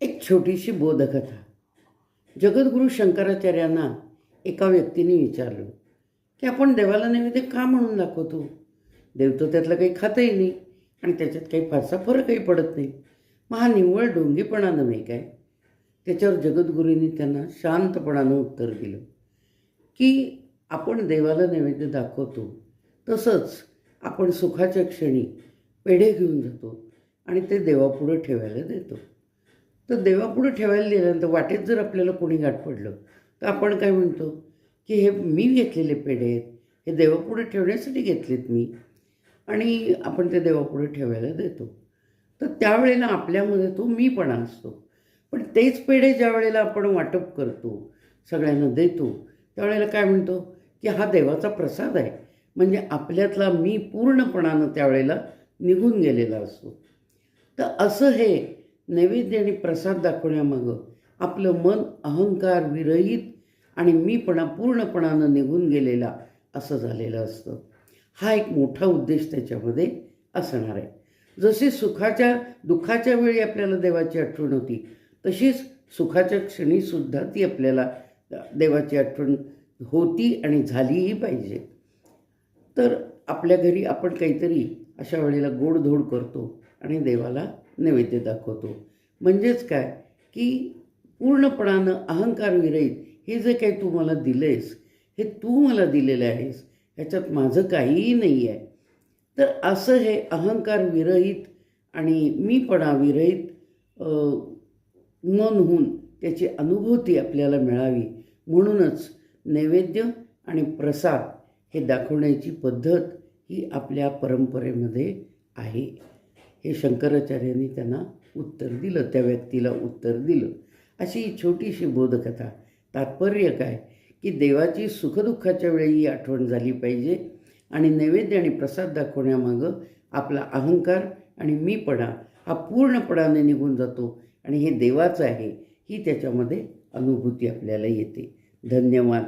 एक छोटीशी बोधकथा. जगद्गुरू शंकराचार्यांना एका व्यक्तीने विचारलं की आपण देवाला नैवेद्य का म्हणून दाखवतो. देव तो त्यातलं काही खातही नाही आणि त्याच्यात काही फारसा फरकही पडत नाही. मग हा निव्वळ ढोंगीपणा नव्हे काय. त्याच्यावर जगद्गुरूंनी त्यांना शांतपणानं उत्तर दिलं की आपण देवाला नैवेद्य दाखवतो तसंच आपण सुखाच्या क्षणी पेढे घेऊन जातो आणि ते देवापुढं ठेवायला देतो. तर देवापुढं ठेवायला दिल्यानंतर वाटेत जर आपल्याला कोणी गाठ पडलं तर आपण काय म्हणतो की हे मी घेतलेले पेढे आहेत, हे देवापुढे ठेवण्यासाठी घेतलेत मी, आणि आपण ते देवापुढे ठेवायला देतो. तर त्यावेळेला आपल्यामध्ये तो मीपणा असतो. पण तेच पेढे ज्या वेळेला आपण वाटप करतो, सगळ्यांना देतो, त्यावेळेला काय म्हणतो की हा देवाचा प्रसाद आहे. म्हणजे आपल्यातला मी पूर्णपणानं त्यावेळेला निघून गेलेला असतो. तर असं हे नैवेद्य आणि प्रसाद दाखवण्यामागं आपलं मन अहंकार विरहित आणि मीपणा पूर्णपणानं निघून गेलेला असं झालेलं असतं. हा एक मोठा उद्देश त्याच्यामध्ये असणार आहे. जशी सुखाच्या दुःखाच्या वेळी आपल्याला देवाची आठवण होती, तशीच सुखाच्या क्षणीसुद्धा ती आपल्याला देवाची आठवण होती आणि झालीही पाहिजे. तर आपल्या घरी आपण काहीतरी अशा वेळेला गोडधोड करतो आणि देवाला नैवेद्य दाखवतो. म्हणजेच काय की पूर्णपणानं अहंकारविरहित हे जे काही तू मला दिलं आहेस, हे तू मला दिलेलं आहेस, ह्याच्यात माझं काहीही नाही आहे. तर असं हे अहंकारविरहित आणि मीपणाविरहित मन होऊन त्याची अनुभूती आपल्याला मिळावी म्हणूनच नैवेद्य आणि प्रसाद हे दाखवण्याची पद्धत ही आपल्या परंपरेमध्ये आहे. हे शंकराचार्यांनी त्यांना उत्तर दिलं, त्या व्यक्तीला उत्तर दिलं. अशी छोटीशी बोधकथा. तात्पर्य काय की देवाची सुखदुःखाच्या वेळी आठवण झाली पाहिजे आणि नैवेद्य आणि प्रसाद दाखवण्यामागं आपला अहंकार आणि मीपणा हा पूर्णपणाने निघून जातो आणि हे देवाचं आहे ही त्याच्यामध्ये अनुभूती आपल्याला येते. धन्यवाद.